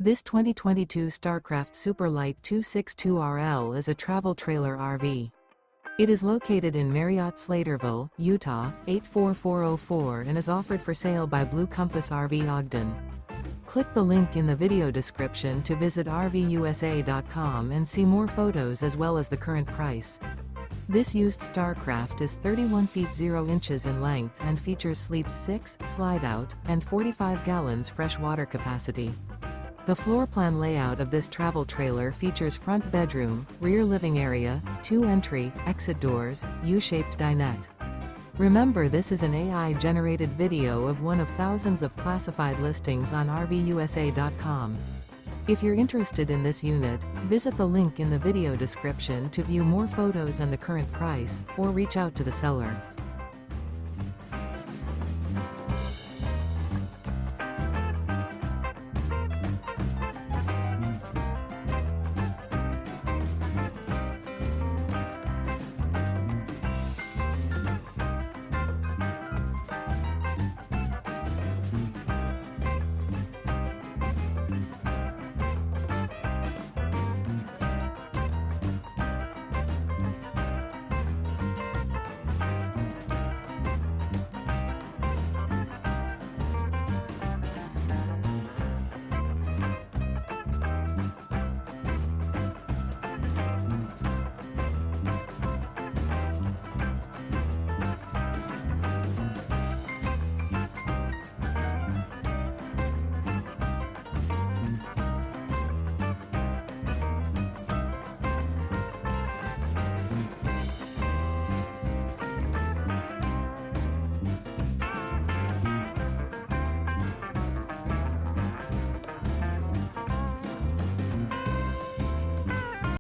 This 2022 Starcraft Super Lite 262RL is a travel trailer RV. It is located in Marriott-Slaterville, Utah, 84404 and is offered for sale by Blue Compass RV Ogden. Click the link in the video description to visit RVUSA.com and see more photos as well as the current price. This used Starcraft is 31 feet 0 inches in length and features sleeps 6, slide-out, and 45 gallons fresh water capacity. The floor plan layout of this travel trailer features front bedroom, rear living area, 2 entry, exit doors, U-shaped dinette. Remember, this is an AI-generated video of one of thousands of classified listings on RVUSA.com. If you're interested in this unit, visit the link in the video description to view more photos and the current price, or reach out to the seller.